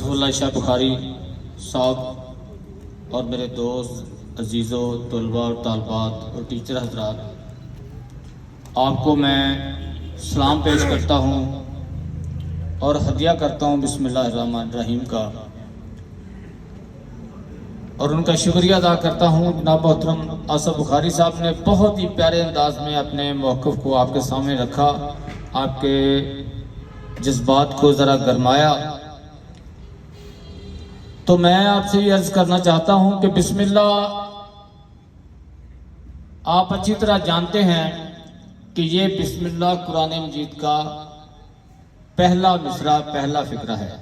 اللہ شاہ بخاری صاحب اور میرے دوست عزیزوں طلباء اور طالبات اور ٹیچر حضرات، آپ کو میں سلام پیش کرتا ہوں اور ہدیہ کرتا ہوں بسم اللہ الرحمن الرحیم کا، اور ان کا شکریہ ادا کرتا ہوں۔ جناب محترم آصف بخاری صاحب نے بہت ہی پیارے انداز میں اپنے موقف کو آپ کے سامنے رکھا، آپ کے جذبات کو ذرا گرمایا۔ تو میں آپ سے یہ عرض کرنا چاہتا ہوں کہ بسم اللہ آپ اچھی طرح جانتے ہیں کہ یہ بسم اللہ قرآن مجید کا پہلا مصرع، پہلا فقرہ ہے۔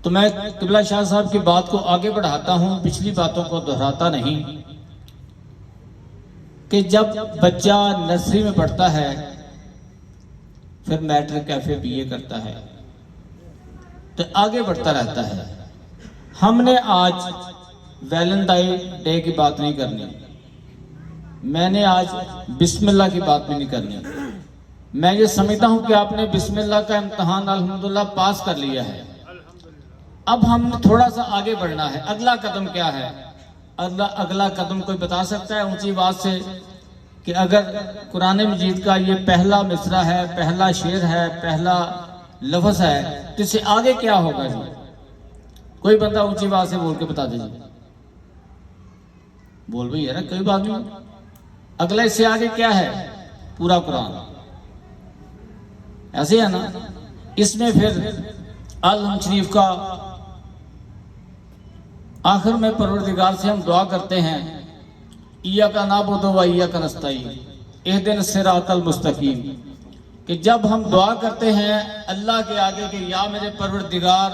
تو میں قبلہ شاہ صاحب کی بات کو آگے بڑھاتا ہوں، پچھلی باتوں کو دہراتا نہیں، کہ جب بچہ نرسری میں پڑھتا ہے، پھر میٹرک ایف.اے. بی.اے. کرتا ہے تو آگے بڑھتا رہتا ہے۔ ہم نے آج ویلنٹائن ڈے کی بات نہیں کرنی، میں نے آج بسم اللہ کی بات بھی نہیں کرنی۔ میں یہ سمجھتا ہوں کہ آپ نے بسم اللہ کا امتحان الحمدللہ پاس کر لیا ہے۔ اب ہم نے تھوڑا سا آگے بڑھنا ہے۔ اگلا قدم کیا ہے؟ اگلا قدم کوئی بتا سکتا ہے اونچی بات سے کہ اگر قرآن مجید کا یہ پہلا مصرع ہے، پہلا شعر ہے، پہلا لفظ ہے، تو اس سے آگے کیا ہوگا جی؟ کوئی بندہ اونچی بات سے بول کے بتا دیجیے۔ بول بھئی یار کوئی بات نہیں، اگلا اس سے آگے کیا ہے؟ پورا قرآن ایسے ہے نا۔ اس میں پھر الحمد شریف کا آخر میں پروردگار سے ہم دعا کرتے ہیں، ایاک نعبد و ایاک نستعین اہدنا الصراط المستقیم، کہ جب ہم دعا کرتے ہیں اللہ کے آگے کہ یا میرے پروردگار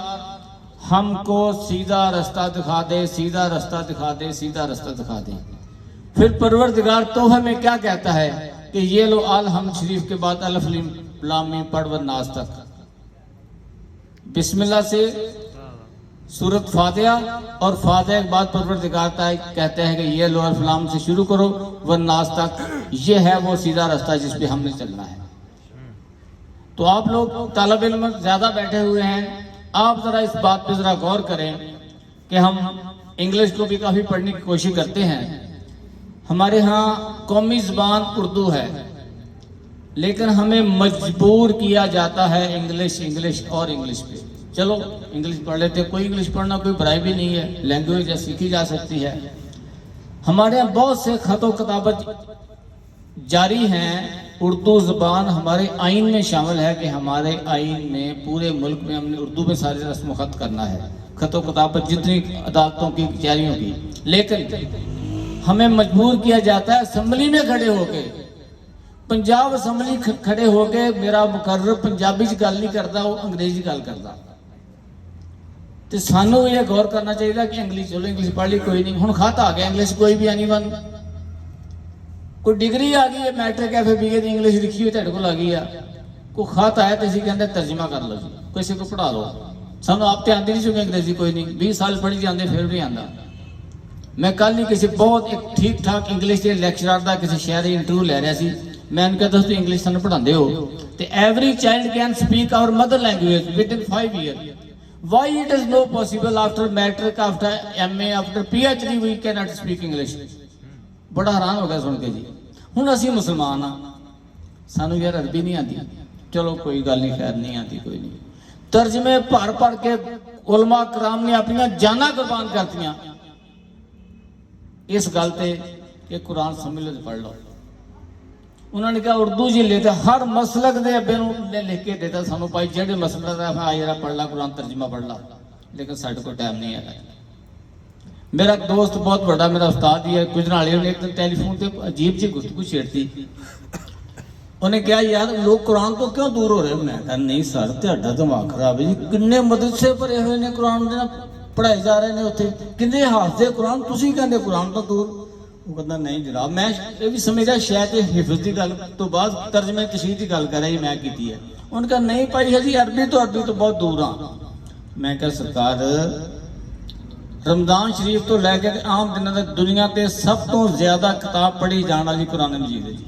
ہم کو سیدھا رستہ دکھا دے، سیدھا رستہ دکھا دے، سیدھا رستہ دکھا دے، پھر پروردگار تحفے میں کیا کہتا ہے کہ یہ لو الحمد شریف کے بعد الف لام میم پڑھ والناس تک، بسم اللہ سے سورت فاتحہ، اور فاتحہ کے بعد پروردگار کہتے ہیں کہ یہ لو الف لام سے شروع کرو والناس تک، یہ ہے وہ سیدھا رستہ جس پہ ہم نے چلنا ہے۔ تو آپ لوگ طالب علم زیادہ بیٹھے ہوئے ہیں، آپ ذرا اس بات پہ ذرا غور کریں کہ ہم انگلش کو بھی کافی پڑھنے کی کوشش کرتے ہیں۔ ہمارے ہاں قومی زبان اردو ہے، لیکن ہمیں مجبور کیا جاتا ہے انگلش اور انگلش پہ۔ چلو انگلش پڑھ لیتے، کوئی انگلش پڑھنا کوئی برائی بھی نہیں ہے، لینگویج سیکھی جا سکتی ہے۔ ہمارے یہاں بہت سے خط و کتابت جاری ہیں، اردو زبان ہمارے آئین میں شامل ہے کہ ہمارے آئین میں پورے ملک میں ہم نے اردو میں سارے رسم و خط کرنا ہے، خط و کتابت جتنی عدالتوں کی کچہریوں کی، لیکن ہمیں مجبور کیا جاتا ہے اسمبلی میں کھڑے ہو کے، پنجاب اسمبلی کھڑے ہو کے میرا مقرر پنجابی چ گل نہیں کرتا، وہ انگریزی گل کرتا۔ تو سانوں یہ غور کرنا چاہیے کہ انگلش، چلو انگلش پڑھ لی کوئی نہیں، ہن خط آ گیا انگلش کوئی بھی آنی بن، کوئی ڈگری آ گئی ہے میٹرک ایف.اے. بی.اے. دی انگلش لکھی ہوئی تہاڈے کول آ گئی ہے، کوئی خط آیا تو اسی کہندے ترجمہ کر لو جی، کسی کو پڑھا لو۔ سانوں آپ تے آندی نہیں چونکہ انگریزی کوئی نہیں، 20 سال پڑھی جاندے پھر بھی آندا۔ میں کل ہی کسی بہت ایک ٹھیک ٹھاک انگلش کے لیکچرر دا کسی شہر دی انٹرویو لے رہا سی، میں ان کہتا تسی انگلش سانوں پڑھاندے ہو تے every child can speak our mother language with in 5 year, why it is not possible after matric, after MA., after PhD we can not speak English. بڑا حیران ہو گیا سن کے جی۔ ہن اسی مسلمان ہاں، سانوں یار عربی نہیں آتی، چلو کوئی گل نہیں، خیر نہیں آتی کوئی نہیں، ترجمے پڑھ پڑھ کے علماء کرام نے اپنی جاناں قربان کرتیاں اس گل تے کہ قرآن سمجھ لو پڑھ لو۔ انہوں نے کہا اردو جی لیتے ہر مسلک دے ابے نے لکھ کے دیتا سانوں پائی جڑے مسلک دا آ جڑا پڑھ لا قرآن ترجمہ پڑھ لا، لیکن ساڈے کو ٹائم نہیں ہے۔ میرا دوست بہت بڑا میرا استاد ہی ہے گجرالی، نے ایک دن ٹیلی فون تے عجیب جی گفتگو چھیڑتی، انہیں کہا یار لوگ قرآن تو کیوں دور ہو رہے ہیں؟ میں کہا نہیں سر تہاڈا دماغ خراب ہے جی، کنے مدرسے بھرے ہوئے نے قرآن دے پڑھائے جا رہے ہیں اتنے، کنے حافظ قرآن، تسی کہندے قرآن تو دور؟ وہ کہتا نہیں جناب، میں یہ بھی سمجھا شاید حفظ کی گل تو بعد ترجمے تشریح کی گل کر رہی میں کی ہے۔ ان کا نہیں پائی ہے جی عربی تو بہت دور ہاں۔ میں کہا سرکار رمضان شریف تو لے کے عام دنوں تک دنیا تے سب تو زیادہ کتاب پڑھی جان والی قرآن مجید ہے جی۔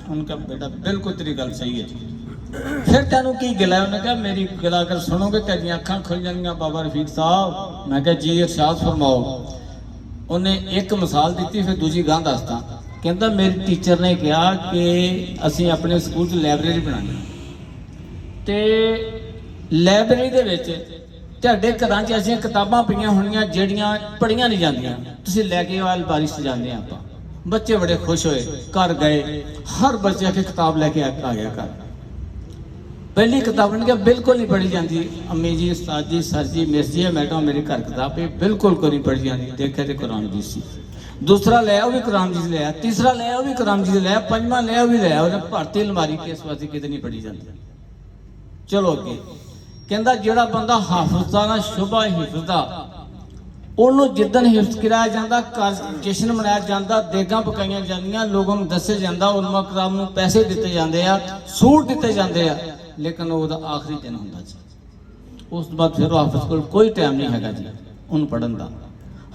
ان کا بیٹا بالکل تیری گل صحیح ہے جی۔ फिर तेनों की गिला? उन्हें कहा मेरी गिला कर सुनोगे तेरियां अखां खुल जाएंगियां बाबा रफीक साहब। मैं कहा जी इरशाद फरमाओ। उन्हें एक मिसाल दी, फिर दूजी गां दसदा। कहता मेरे टीचर ने कहा कि असीं अपने स्कूल च लाइब्रेरी बनानी ते लाइब्रेरी दे विच तुहाडे घरां च ऐसियां किताबां पईयां होणीਆਂ ਜਿਹੜੀਆਂ पढ़ियां नहीं जांदियां, तुसीं लैके आओ अलमारी सजांदे आपां। बच्चे बड़े खुश होए, घर गए, हर बच्चे आके किताब लैके आ गया घर। पहली किताब उन्होंने कहा बिल्कुल नहीं पढ़ी जाती। अम्मी जी, उस्ताद जी, सर जी, मिस जी, मैडम मेरे घर किताब ये बिल्कुल को नहीं पढ़ी जाती। देखा तो कुरान जी सी। दूसरा लिया वो भी कुरान जी से लिया, तीसरा लिया वो भी कुरान जी से लिया, पंजवा लिया वो भी लिया। उन्हें भरती अलमारी के इस वास्ते कितनी पढ़ी जाती। चलो अगे कहता जिहड़ा बंदा हाफिज दा ना शुभा हिफ्ज दा, ਉਹਨੂੰ ਜਿੱਦਣ ਹਿਫਜ਼ ਕਰਾਇਆ ਜਾਂਦਾ, ਘਰ ਜਸ਼ਨ ਮਨਾਇਆ ਜਾਂਦਾ, ਦੇਗਾਂ ਪਕਾਈਆਂ ਜਾਂਦੀਆਂ, ਲੋਕਾਂ ਨੂੰ ਦੱਸਿਆ ਜਾਂਦਾ, ਉਲਮਾ ਕਰਾਮ ਨੂੰ ਪੈਸੇ ਦਿੱਤੇ ਜਾਂਦੇ ਆ, ਸੂਟ ਦਿੱਤੇ ਜਾਂਦੇ ਆ, ਲੇਕਿਨ ਉਹਦਾ ਆਖਰੀ ਦਿਨ ਹੁੰਦਾ ਜੀ। ਉਸ ਤੋਂ ਬਾਅਦ ਫਿਰ ਉਹ ਹਾਫਿਜ਼ ਕੋਲ ਕੋਈ ਟਾਈਮ ਨਹੀਂ ਹੈਗਾ ਜੀ ਉਹਨੂੰ ਪੜ੍ਹਨ ਦਾ।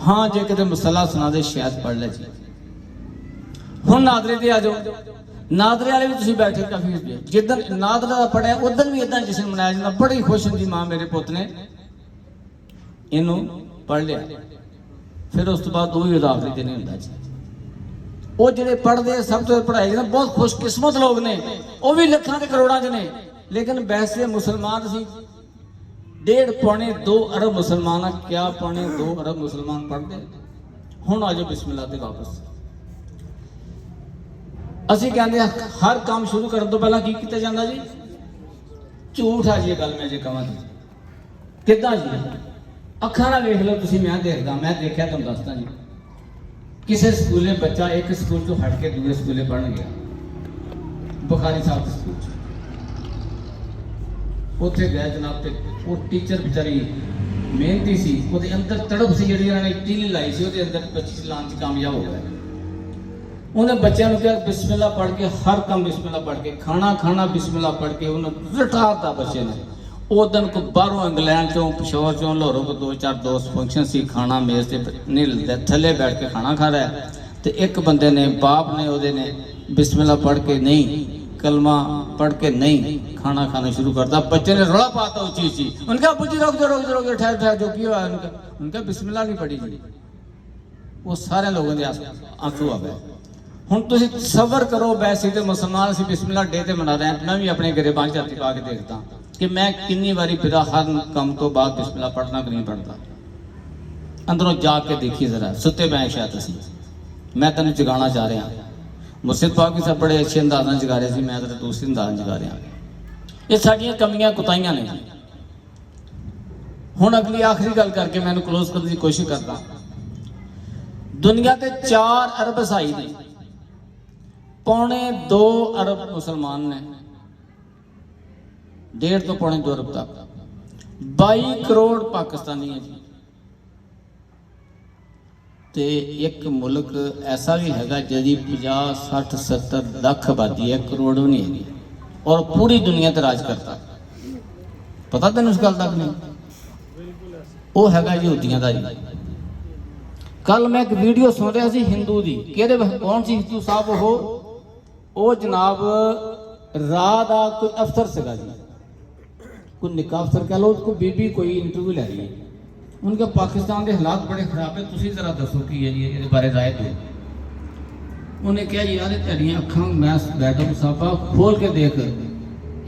ਹਾਂ ਜੇ ਕਿਤੇ ਮਸਲਾ ਸੁਣਾ ਦੇ ਸ਼ਾਇਦ ਪੜ੍ਹ ਲੈ ਜੀ। ਹੁਣ ਨਾਦਰੇ ਤੇ ਆ ਜਾਓ, ਨਾਦਰੇ ਵਾਲੇ ਵੀ ਤੁਸੀਂ ਬੈਠੇ ਕਾਫੀ, ਜਿੱਦਣ ਨਾਦਰਾ ਦਾ ਪੜ੍ਹਿਆ ਉਦੋਂ ਵੀ ਇਦਾਂ ਜਸ਼ਨ ਮਨਾਇਆ ਜਾਂਦਾ। ਬੜੀ ਖੁਸ਼ ਹੁੰਦੀ ਮਾਂ ਮੇਰੇ ਪੁੱਤ ਨੇ ਇਹਨੂੰ पढ़ लिया। फिर उस तो बाद वही आखिरी दिन होता जी। वो जो पढ़ते सब तो पढ़ाई जाते बहुत खुशकिस्मत लोग ने, वो भी लखों के करोड़ों च ने, लेकिन वैसे मुसलमान असीं 1.5 पौने 2 अरब मुसलमान आ। क्या पौने 2 अरब मुसलमान पढ़ते? हुण आ जाओ बिस्मिल्लाह ते वापस। असीं कहंदे हर काम शुरू करन तो पहला की कीता जांदा जी? झूठ आ जी गल मैं जे कहां किदां जी? ਅੱਖਾਂ ਨਾਲ ਵੇਖ ਲਓ ਤੁਸੀਂ, ਮੈਂ ਦੇਖਦਾ, ਮੈਂ ਦੇਖਿਆ ਤੁਹਾਨੂੰ ਦੱਸਦਾ ਜੀ। ਕਿਸੇ ਸਕੂਲੇ ਬੱਚਾ ਇੱਕ ਸਕੂਲ ਤੋਂ ਹਟ ਕੇ ਦੂਜੇ ਸਕੂਲੇ ਪੜ੍ਹਨ ਗਿਆ, ਬੁਖਾਰੀ ਸਾਹਿਬ ਦੇ ਸਕੂਲ 'ਚ। ਉੱਥੇ ਗਿਆ ਜਨਾਬ ਤੇ ਉਹ ਟੀਚਰ ਵਿਚਾਰੀ ਮਿਹਨਤੀ ਸੀ, ਉਹਦੇ ਅੰਦਰ ਤੜਪ ਸੀ ਜਿਹੜੀ ਉਹਨਾਂ ਨੇ ਟੀਲੀ ਲਾਈ ਸੀ, ਉਹਦੇ ਅੰਦਰ 25 ਲਾਉਣ 'ਚ ਕਾਮਯਾਬ ਹੋ ਗਿਆ। ਉਹਨੇ ਬੱਚਿਆਂ ਨੂੰ ਕਿਹਾ ਬਿਸਮਿਲ੍ਲਾ ਪੜ੍ਹ ਕੇ, ਹਰ ਕੰਮ ਬਿਸਮਿਲ੍ਲਾ ਪੜ੍ਹ ਕੇ, ਖਾਣਾ ਖਾਣਾ ਬਿਸਮਿਲ੍ਲਾ ਪੜ੍ਹ ਕੇ, ਉਹਨੂੰ ਰਟਾਤਾ ਬੱਚੇ ਨੇ। ਉਹ ਦਿਨ ਕੋ ਬਾਹਰੋਂ ਇੰਗਲੈਂਡ ਚੋਂ, ਪਿਸ਼ੌਰ ਚੋਂ, ਲਾਹੌਰੋਂ ਕੋ 2-4 ਦੋਸਤ ਫੰਕਸ਼ਨ ਸੀ, ਖਾਣਾ ਮੇਜ਼ ਤੇ ਨਹੀਂ ਲਿਖਦਾ, ਥੱਲੇ ਬੈਠ ਕੇ ਖਾਣਾ ਖਾ ਰਿਹਾ। ਤੇ ਇੱਕ ਬੰਦੇ ਨੇ, ਬਾਪ ਨੇ, ਉਹਦੇ ਨੇ ਬਿਸਮਿਲ੍ਲਾ ਪੜ੍ਹ ਕੇ ਨਹੀਂ, ਕਲਮਾ ਪੜ੍ਹ ਕੇ ਨਹੀਂ ਖਾਣਾ ਖਾਣਾ ਸ਼ੁਰੂ ਕਰਤਾ। ਬੱਚੇ ਨੇ ਰੌਲਾ ਪਾਤਾ ਉੱਚੀ ਉੱਚੀ। उनका अबू जी रोक दो ठहर ठहर, जो की हुआ? उनका बिस्मिल्लाह नहीं पढ़ी जी। वो सारे लोगों के आंसू आ गए। ਹੁਣ ਤੁਸੀਂ ਸਬਰ ਕਰੋ। ਵੈਸੇ ਤੇ ਮੁਸਲਮਾਨ ਅਸੀਂ ਬਿਸਮਿਲ੍ਲਾ ਡੇ ਤੇ ਮਨਾ ਰਹੇ ਹਾਂ। ਮੈਂ ਵੀ ਆਪਣੇ ਗਰੇਬਾਂ 'ਚ ਹੱਥ ਪਾ ਕੇ ਦੇਖਦਾ ਕਿ ਮੈਂ ਕਿੰਨੀ ਵਾਰੀ ਫਿਰ ਹਰ ਕੰਮ ਤੋਂ ਬਾਅਦ ਬਿਸਮਿਲ੍ਲਾ ਪੜ੍ਹਨਾ ਕਿ ਨਹੀਂ ਪੜ੍ਹਦਾ। ਅੰਦਰੋਂ ਜਾ ਕੇ ਦੇਖੀ ਜ਼ਰਾ, ਸੁੱਤੇ ਪਏ ਸ਼ਾਇਦ ਅਸੀਂ। ਮੈਂ ਤੈਨੂੰ ਜਗਾਉਣਾ ਚਾਹ ਰਿਹਾ। ਮੁਰਸ਼ਿਦ ਪਾਕ ਵੀ ਸਭ ਬੜੇ ਅੱਛੇ ਅੰਦਾਜ਼ ਨਾਲ ਜਗਾ ਰਹੇ ਸੀ, ਮੈਂ ਤਾਂ ਦੂਸਰੇ ਅੰਦਾਜ਼ ਨਾਲ ਜਗਾ ਰਿਹਾ। ਇਹ ਸਾਡੀਆਂ ਕਮੀਆਂ ਕੁਤਾਹੀਆਂ ਨੇ। ਹੁਣ ਅਗਲੀ ਆਖਰੀ ਗੱਲ ਕਰਕੇ ਮੈਨੂੰ ਕਲੋਜ਼ ਕਰਨ ਦੀ ਕੋਸ਼ਿਸ਼ ਕਰਦਾ। ਦੁਨੀਆ ਤੇ 4 ਅਰਬ ਈਸਾਈ ਨੇ, पौने 2 अरब मुसलमान ने, 1.5 तो पौने 2 अरब तक 22 करोड़ पाकिस्तानी है जी। ते एक मुल्क ऐसा भी है जिहदी 50, 60, 70 लाख आबादी है, करोड़ भी नहीं है, और पूरी दुनिया ते राज करता। पता तेन उस गल तक नहीं? वो है यहूदियों का जी। कल मैं एक वीडियो सुन रहा सी हिंदू की, कहते कौन सी हिंदू साहब वो जनाब राह का कोई अफसर सगा जी, कोई निका अफसर कह लो, उसको बीबी कोई इंटरव्यू लै रही है। उनके पाकिस्तान के हालात बड़े खराब है, तुम जरा दसो की है जी ये बारे राय दो। उन्हें कहा यार तेरियां अखां मैं मैडम साहबा खोल के देख,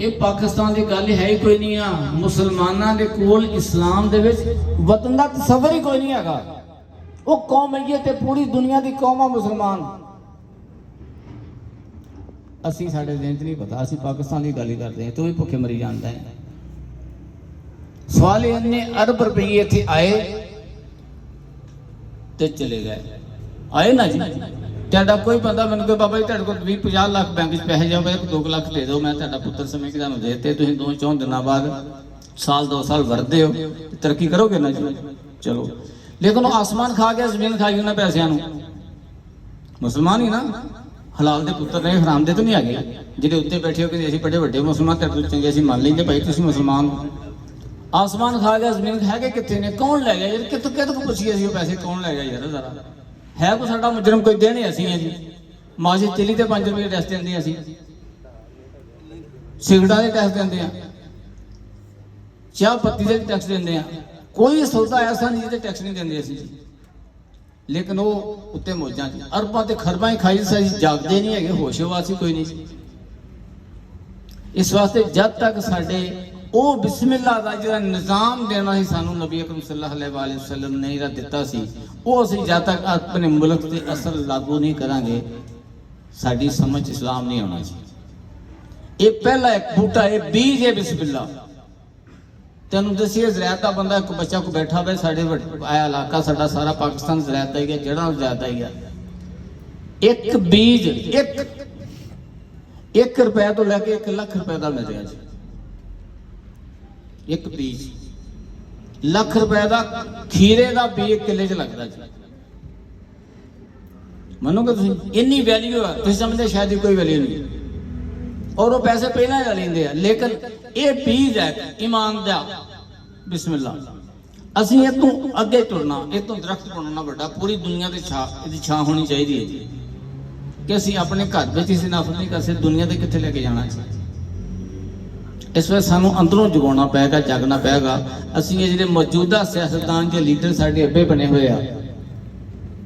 ये पाकिस्तान की गल है ही कोई नहीं आ। मुसलमानों के कोल इस्लाम दे विच वतन का तसव्वुर ही कोई नहीं हैगा। वो कौम है ते पूरी दुनिया की कौम आ मुसलमान। असी साढ़े दिन नहीं पता, असी पाकिस्तान की गल ही करते हैं तो भी भुखे मरी जाता है। सवाल इन्ने अरब रुपये इतने आए तो चले गए। आए ना जी, तेरा कोई बंदा मैंने कोई बाबा जी तेरे को 20-50 लाख बैंक पैसे जाओ, 2 लाख दे दो, मैं तेरा पुत्र समय कि तुम देते, तुम 2-4 दिनों बाद साल 2 साल वरते हो, तरक्की करोगे ना जी। चलो, लेकिन वो आसमान खा गया, जमीन खाई उन्हें पैसों। मुसलमान ही ना, हलाल के पुत्र ने, हराम दे तो नहीं आ गए जिहड़े उत्ते बैठे हो कि असीं बड़े वड्डे मुसलमान, तेरे तो चंगे असीं मान लेंगे भाई तुसीं मुसलमान। आसमान खा गया, जमीन खा गया, कितने ने कौन लै गया यार? कितों कितों को पुछिए असीं पैसे कौन लै गया यार? जरा है कोई साडा मुजरम कोई देने असीं हैं जी। मासी तिली ते 5 रुपये रस्ते आंदी असीं। सिगरेटां दे टैक्स देंदे आ, चाह पत्ती दे टैक्स देंदे आ, कोई सौदा ऐसा नहीं जिहदे टैक्स नहीं देंदे असीं जी। लेकिन वो उत्ते मौजां च अरबां ते खरबां ही खाई सी, जागदे नहीं हैगे, होश-हवास ही कोई नहीं। इस वास्ते जब तक साडे वो बिस्मिल्लाह दा जिहड़ा निज़ाम देना ही सानू नबी अकरम सल्लल्लाहु अलैहि वसल्लम ने जिहड़ा दिता सी, वो असीं जब तक अपने मुल्क ते असर लागू नहीं करांगे, साडी समझ इस्लाम नहीं आना चाहिए। ये पहला एक बूटा, ये बीज है बिस्मिल्लाह। तेन दसिए ज़रायत का बंदा एक बच्चा को बैठा हुआ साढ़े इलाका साडा सारा पाकिस्तान ज़रायत ही है, जड़ा ज़्यादा ही है। एक बीज एक रुपए तो लैके 1 लाख रुपए का मिल रहा जी। एक बीज लाख रुपए का खीरे का बीज किले च लगता जी। मनोगे तुम इन्नी वैल्यू है, तुम समझते शायद कोई वैल्यू नहीं, और वो पैसे पहला ले लेंगे। लेकिन ये बीज है ईमान दा बिस्मिल्लाह। असीं इतों अगे टुरना, इतों दरख्त बनना वड्डा, पूरी दुनिया की छां होनी चाहिए है कि असीं अपने घर में इसे नफरत नहीं कर सकते, दुनिया के कित्थे लेके जाना चाहिए। इस वे सानू अंदरों जगाना पेगा, जागना पेगा। असीं ये जिहड़े मौजूदा सियासतदान के लीडर साडे अब्बे बने हुए आ,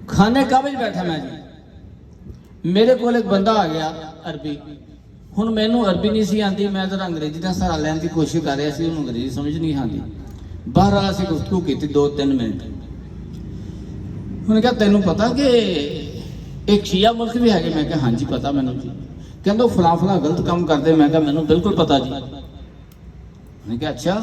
खाने काबज बैठा मैं जी, मेरे को एक बंदा आ गया अरबी, हुण मैनू अरबी नहीं सी आती, मैं जरा अंग्रेजी का सहारा लैण की कोशिश कर रहा सी, उन्होंने अंग्रेजी समझ नहीं आती। बाहर असीं गुफ्तगू की 2-3 मिनट, उन्होंने कहा तैनू पता कि एक शिया मुल्क भी है? मैं कहा हाँ जी पता मैनू जी। कहंदे फलां गलत काम करते, मैं कहा मैनू बिल्कुल पता जी। उन्होंने कहा अच्छा,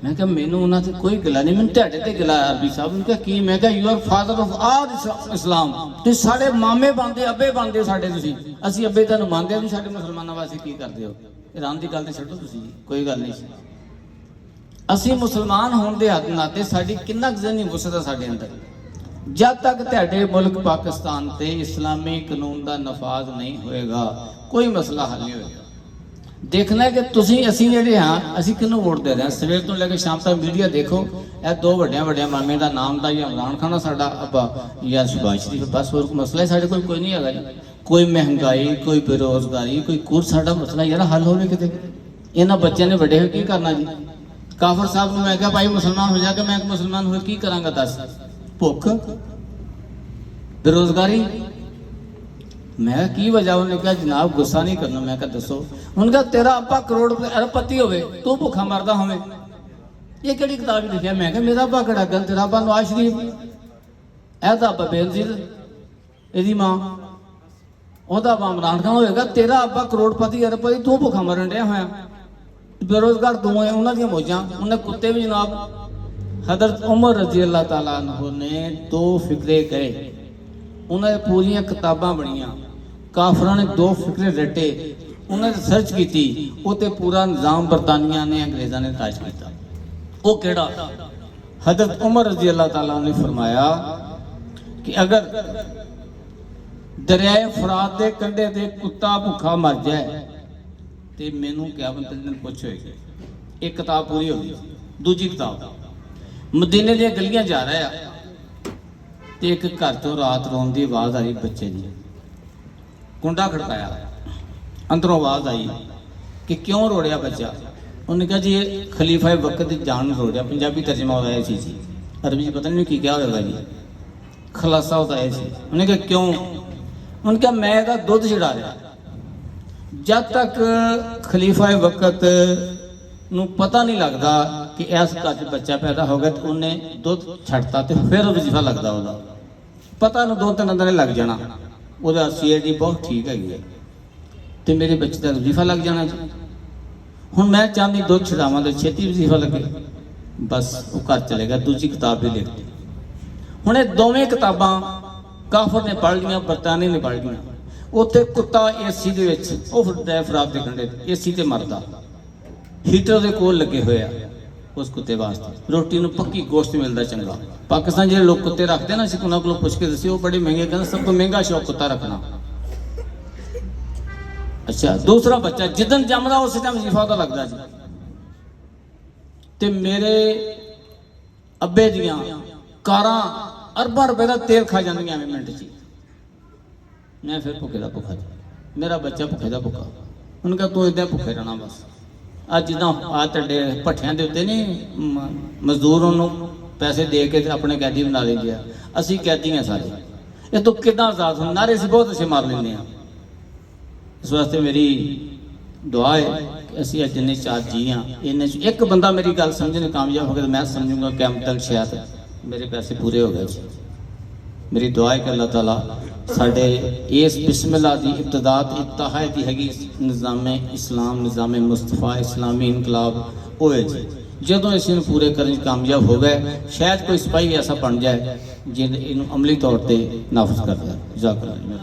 मैं कहा मैनू उन्होंने कोई गिला नहीं, मैंने तुहाडे ते गिला अरबी साहब। उन्होंने कहा की? मैं कहा you are father of all Islam, तुसीं साडे मामे बनदे, अब्बे बनदे साडे, तुसीं असीं अब्बे तुहानूं मंनदे नहीं, साडे मुसलमानां वास्ते की करदे हो? इरान की गल ते छड्डो तुसीं जी, कोई गल नहीं। असीं मुसलमान होण दे नाते साडी किन्ना ज़हनी वसत है साडे अंदर। जब तक तुहाडे मुल्क पाकिस्तान ते इस्लामी कानून का नफाज नहीं होएगा, कोई मसला हल नहीं होएगा। देखना है कि तुसीं असीं जिहड़े हाँ, असीं किहनूं वोट दे रहे हैं। सवेर तो लैके शाम तक मीडिया देखो, यह 2 वड्डियां मामे का नाम था, या इमरान खान साडा अब्बा या शहबाज शरीफ, बस होर मसला ही साडे कोई नहीं हैगा जी। कोई महंगाई, कोई बेरोजगारी, कोई कुछ साडा मसला यार हल होवे किते। इन्हां बच्चों ने वड्डे होके की करना जी? काफर साहब नूं मैं कहा भाई मुसलमान हो जाके, मैं मुसलमान होए की करांगा दस? भुख, बेरोजगारी। मैं की वजह? उन्होंने कहा जनाब गुस्सा नहीं करना। मैं कहा दसो। उन्होंने कहा तेरा अब्बा करोड़ अरबपति होवे, तू भुखा मरदा होवे, ये किहड़ी किताब लिखिया? मैं कहा मेरा अब्बा किहड़ा गल, तेरा अब्बा नवाज शरीफ, ऐदा अब्बा बेनजीर, इहदी मां ओहदा अब्बा इमरान खान होएगा, तेरा अब्बा करोड़पति अरबपति, तू भुखा मरन डया होया, बेरोजगार तू है। उन्हां दी मौजां, उन्हें कुत्ते भी जनाब। हजरत उमर रजी अल्लाह तआला अन्हु ने 2 फिक्रे गए, उन्हें पूरियां किताबां बनिया, काफरां ने 2 फिक्रे रटे, उन्हें रिसर्च की, उते पूरा निज़ाम बरतानिया ने अंग्रेज़ों ने ताज किया। वो केड़ा? हजरत उमर रजी अल्लाह तआला ने फरमाया कि अगर दरियाए फरात के कंढे ते कुत्ता भुखा मर जाए तो मैनू क़यामत दे दिन पुछ होएगी। एक किताब पूरी हो गई। दूजी किताब मदीने दी गलियां जा रहा है, तो एक घर चों रात रोन की आवाज़ आई बच्चे की। कुंडा खड़काया, अंदरों आवाज़ आई कि क्यों रोड़िया बच्चा? उन्होंने कहा जी ये खलीफा वक्त की जान रोड़िया। पंजाबी तर्जमा होता है जी, अरबी पता नहीं की क्या होगा जी, खलासा होता है जी। उन्होंने कहा क्यों? उन्होंने कहा मैं इसका दुध छड़ा रहा, जब तक खलीफा वक्त नूं पता नहीं लगता कि इस घर च बच्चा पैदा हो गया, तो उन्हें दुध छड़ता तो फिर वजीफा लगता, वह पता नहीं 2-3 दिन लग जाना, वह CID बहुत ठीक है, तो मेरे बच्चे का वजीफा लग जाना जी। हुण मैं चाहती दुध छड़ावां तो छेती वजीफा लगे, बस वो घर चले गया, दूजी किताब भी लिख दी। हुण ये दोवें किताबां काफर ने पढ़ लिया, बरतानी ने पढ़ लिया। उत्थे कुत्ता AC दे विच फिरदा फरात के कंढे AC ते मरदा, हीटर दे कोल लगे हुए आ उस कुत्ते वास्ते, रोटी नूं पक्की गोश्त मिलता चंगा। पाकिस्तान जो लोग कुत्ते रखते ना, उन्होंने को पुछ के दसी, वो बड़े महंगे, कहते सब तो महंगा शौक कुत्ता रखना। अच्छा, दूसरा बच्चा जिदन जमदा उस टाइम वजीफा तो लगता जी। ते मेरे अब्बे दियां कारां अरबां रुपए का तेल खा जांदियां मिनट च। मैं फिर भुखे का भुखा, मेरा बच्चा भुखे का भुखा। उन्होंने कहा तू इदा भुखे रहना बस। ਅੱਜ ਜਿੱਦਾਂ ਆ ਤੁਹਾਡੇ ਭੱਠਿਆਂ ਦੇ ਉੱਤੇ ਨਹੀਂ ਮਜ਼ਦੂਰ ਉਹਨੂੰ ਪੈਸੇ ਦੇ ਕੇ ਤੇ ਆਪਣੇ ਕੈਦੀ ਬਣਾ ਲੈਂਦੇ ਆ, ਅਸੀਂ ਕੈਦੀ ਹਾਂ ਸਾਰੇ। ਇਹ ਤੋਂ ਕਿੱਦਾਂ ਆਜ਼ਾਦ ਹੋਣ? ਨਾਰੇ ਅਸੀਂ ਬਹੁਤ ਅੱਛੇ ਮਾਰ ਲੈਂਦੇ ਹਾਂ। ਇਸ ਵਾਸਤੇ ਮੇਰੀ ਦੁਆ ਹੈ ਕਿ ਅਸੀਂ ਅੱਜ ਜਿੰਨੇ ਚਾਰ ਜੀ ਹਾਂ, ਇਹਨਾਂ 'ਚ ਇੱਕ ਬੰਦਾ ਮੇਰੀ ਗੱਲ ਸਮਝਣ ਕਾਮਯਾਬ ਹੋ ਗਿਆ ਤਾਂ ਮੈਂ ਸਮਝੂੰਗਾ ਕਿਆਮਤ ਤੱਕ ਸ਼ਾਇਦ ਮੇਰੇ ਪੈਸੇ ਪੂਰੇ ਹੋ ਗਏ। ਮੇਰੀ ਦੁਆ ਹੈ ਕਿ ਅੱਲਾਹ ਤਾਲਾ ਸਾਡੇ ਇਸ ਬਿਸਮਿल्लाह ਦੀ ਇਬਤਦਾ ਤੇ ਇੰਤਹਾ ਦੀ ਹੈਗੀ ਨਿਜ਼ਾਮੇ ਇਸਲਾਮ, ਨਿਜ਼ਾਮੇ ਮੁਸਤਫਾ, ਇਸਲਾਮੀ ਇਨਕਲਾਬ ਹੋਏ ਜੀ। ਜਦੋਂ ਇਸ ਨੂੰ ਪੂਰੇ ਕਰਨ 'ਚ ਕਾਮਯਾਬ ਹੋ ਗਏ, ਸ਼ਾਇਦ ਕੋਈ ਸਿਪਾਹੀ ਐਸਾ ਬਣ ਜਾਏ ਜਿਹਨੇ ਇਹਨੂੰ ਅਮਲੀ ਤੌਰ ਤੇ ਨਾਫਜ਼ ਕਰ ਦਿਆ। ਜਜ਼ਾਕੁਮ।